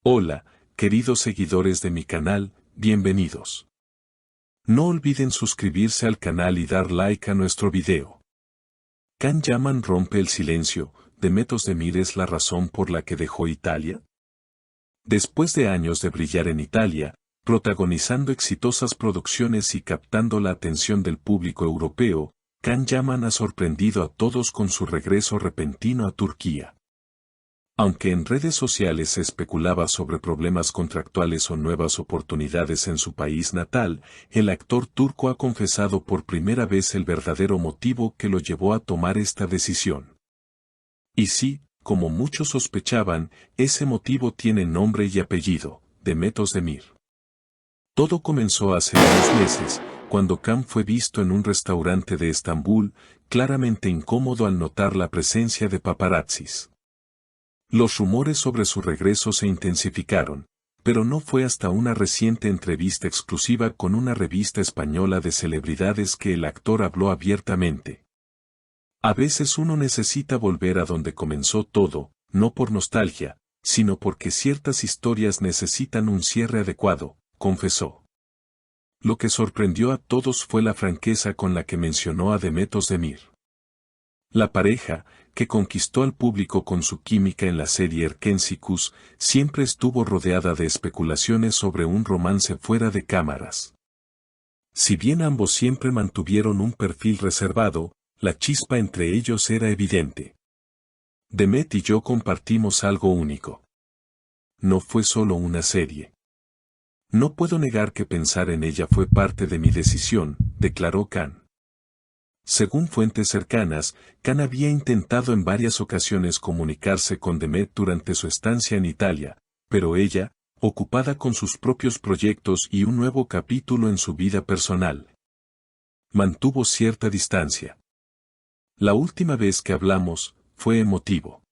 Hola, queridos seguidores de mi canal, bienvenidos. No olviden suscribirse al canal y dar like a nuestro video. Can Yaman rompe el silencio, Demet Özdemir es la razón por la que dejó Italia. Después de años de brillar en Italia, protagonizando exitosas producciones y captando la atención del público europeo, Can Yaman ha sorprendido a todos con su regreso repentino a Turquía. Aunque en redes sociales se especulaba sobre problemas contractuales o nuevas oportunidades en su país natal, el actor turco ha confesado por primera vez el verdadero motivo que lo llevó a tomar esta decisión. Y sí, como muchos sospechaban, ese motivo tiene nombre y apellido, Demet Özdemir. Todo comenzó hace unos meses, cuando Can fue visto en un restaurante de Estambul, claramente incómodo al notar la presencia de paparazzis. Los rumores sobre su regreso se intensificaron, pero no fue hasta una reciente entrevista exclusiva con una revista española de celebridades que el actor habló abiertamente. A veces uno necesita volver a donde comenzó todo, no por nostalgia, sino porque ciertas historias necesitan un cierre adecuado, confesó. Lo que sorprendió a todos fue la franqueza con la que mencionó a Demet Özdemir. La pareja, que conquistó al público con su química en la serie Erkensicus, siempre estuvo rodeada de especulaciones sobre un romance fuera de cámaras. Si bien ambos siempre mantuvieron un perfil reservado, la chispa entre ellos era evidente. Demet y yo compartimos algo único. No fue solo una serie. No puedo negar que pensar en ella fue parte de mi decisión, declaró Can. Según fuentes cercanas, Can había intentado en varias ocasiones comunicarse con Demet durante su estancia en Italia, pero ella, ocupada con sus propios proyectos y un nuevo capítulo en su vida personal, mantuvo cierta distancia. La última vez que hablamos, fue emotivo.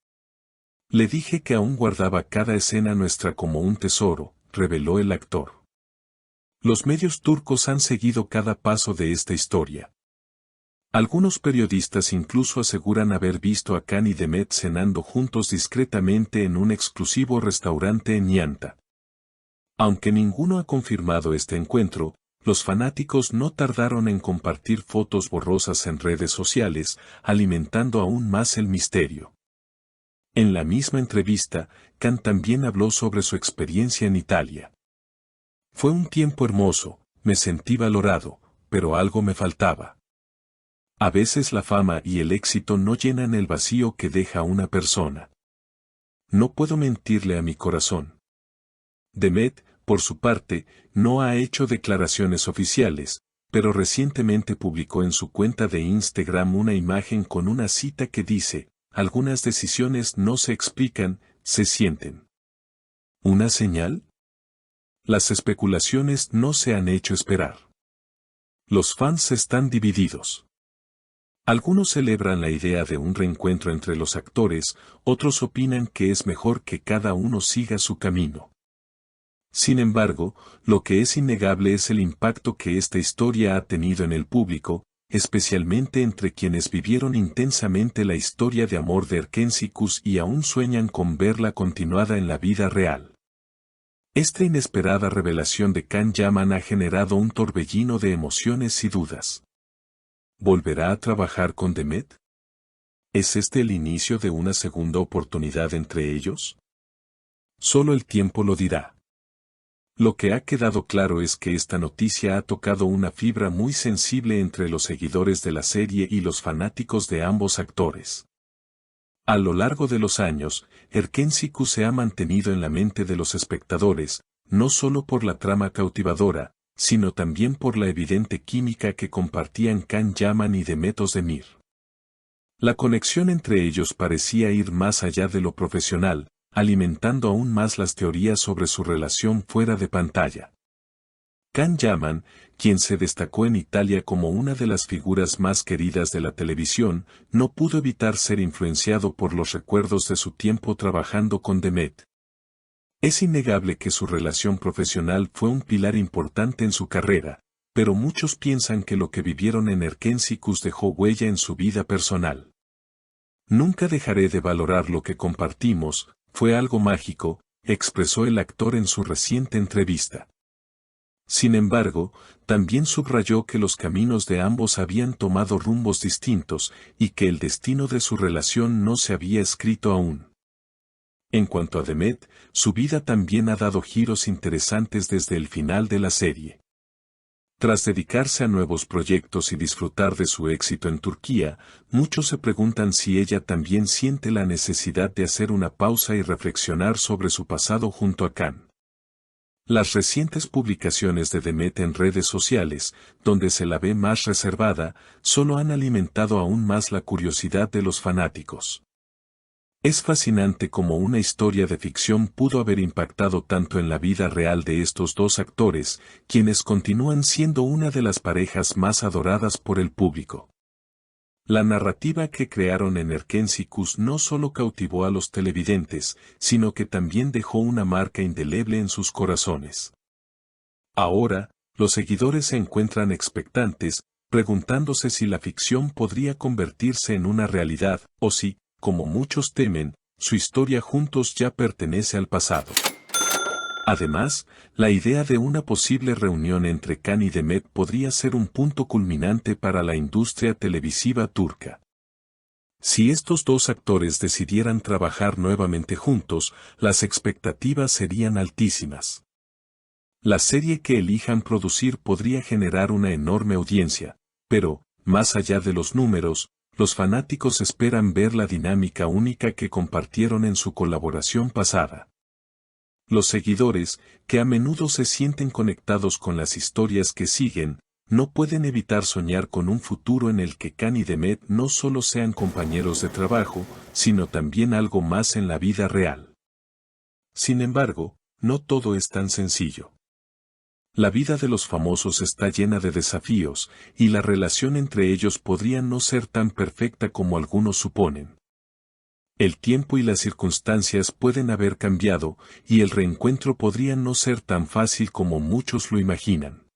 Le dije que aún guardaba cada escena nuestra como un tesoro, reveló el actor. Los medios turcos han seguido cada paso de esta historia. Algunos periodistas incluso aseguran haber visto a Can y Demet cenando juntos discretamente en un exclusivo restaurante en Yanta. Aunque ninguno ha confirmado este encuentro, los fanáticos no tardaron en compartir fotos borrosas en redes sociales, alimentando aún más el misterio. En la misma entrevista, Can también habló sobre su experiencia en Italia. Fue un tiempo hermoso, me sentí valorado, pero algo me faltaba. A veces la fama y el éxito no llenan el vacío que deja una persona. No puedo mentirle a mi corazón. Demet, por su parte, no ha hecho declaraciones oficiales, pero recientemente publicó en su cuenta de Instagram una imagen con una cita que dice, algunas decisiones no se explican, se sienten. ¿Una señal? Las especulaciones no se han hecho esperar. Los fans están divididos. Algunos celebran la idea de un reencuentro entre los actores, otros opinan que es mejor que cada uno siga su camino. Sin embargo, lo que es innegable es el impacto que esta historia ha tenido en el público, especialmente entre quienes vivieron intensamente la historia de amor de Erkensicus y aún sueñan con verla continuada en la vida real. Esta inesperada revelación de Can Yaman ha generado un torbellino de emociones y dudas. ¿Volverá a trabajar con Demet? ¿Es este el inicio de una segunda oportunidad entre ellos? Solo el tiempo lo dirá. Lo que ha quedado claro es que esta noticia ha tocado una fibra muy sensible entre los seguidores de la serie y los fanáticos de ambos actores. A lo largo de los años, Erkensicus se ha mantenido en la mente de los espectadores, no solo por la trama cautivadora, sino también por la evidente química que compartían Can Yaman y Demet Özdemir. La conexión entre ellos parecía ir más allá de lo profesional, alimentando aún más las teorías sobre su relación fuera de pantalla. Can Yaman, quien se destacó en Italia como una de las figuras más queridas de la televisión, no pudo evitar ser influenciado por los recuerdos de su tiempo trabajando con Demet. Es innegable que su relación profesional fue un pilar importante en su carrera, pero muchos piensan que lo que vivieron en Erkensicus dejó huella en su vida personal. Nunca dejaré de valorar lo que compartimos, fue algo mágico, expresó el actor en su reciente entrevista. Sin embargo, también subrayó que los caminos de ambos habían tomado rumbos distintos y que el destino de su relación no se había escrito aún. En cuanto a Demet, su vida también ha dado giros interesantes desde el final de la serie. Tras dedicarse a nuevos proyectos y disfrutar de su éxito en Turquía, muchos se preguntan si ella también siente la necesidad de hacer una pausa y reflexionar sobre su pasado junto a Can. Las recientes publicaciones de Demet en redes sociales, donde se la ve más reservada, solo han alimentado aún más la curiosidad de los fanáticos. Es fascinante cómo una historia de ficción pudo haber impactado tanto en la vida real de estos dos actores, quienes continúan siendo una de las parejas más adoradas por el público. La narrativa que crearon en Erkensicus no solo cautivó a los televidentes, sino que también dejó una marca indeleble en sus corazones. Ahora, los seguidores se encuentran expectantes, preguntándose si la ficción podría convertirse en una realidad, o si, como muchos temen, su historia juntos ya pertenece al pasado. Además, la idea de una posible reunión entre Can y Demet podría ser un punto culminante para la industria televisiva turca. Si estos dos actores decidieran trabajar nuevamente juntos, las expectativas serían altísimas. La serie que elijan producir podría generar una enorme audiencia, pero, más allá de los números, los fanáticos esperan ver la dinámica única que compartieron en su colaboración pasada. Los seguidores, que a menudo se sienten conectados con las historias que siguen, no pueden evitar soñar con un futuro en el que Can y Demet no solo sean compañeros de trabajo, sino también algo más en la vida real. Sin embargo, no todo es tan sencillo. La vida de los famosos está llena de desafíos, y la relación entre ellos podría no ser tan perfecta como algunos suponen. El tiempo y las circunstancias pueden haber cambiado, y el reencuentro podría no ser tan fácil como muchos lo imaginan.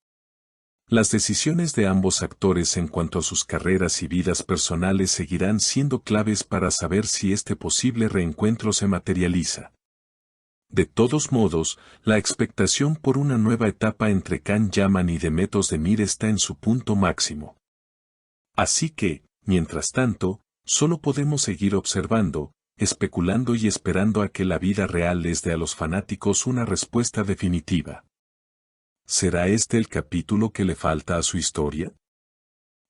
Las decisiones de ambos actores en cuanto a sus carreras y vidas personales seguirán siendo claves para saber si este posible reencuentro se materializa. De todos modos, la expectación por una nueva etapa entre Can Yaman y Demet Özdemir está en su punto máximo. Así que, mientras tanto, solo podemos seguir observando, especulando y esperando a que la vida real les dé a los fanáticos una respuesta definitiva. ¿Será este el capítulo que le falta a su historia?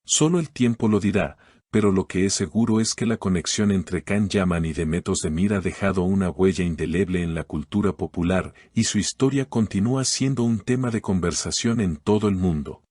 Solo el tiempo lo dirá, pero lo que es seguro es que la conexión entre Can Yaman y Demet Özdemir ha dejado una huella indeleble en la cultura popular y su historia continúa siendo un tema de conversación en todo el mundo.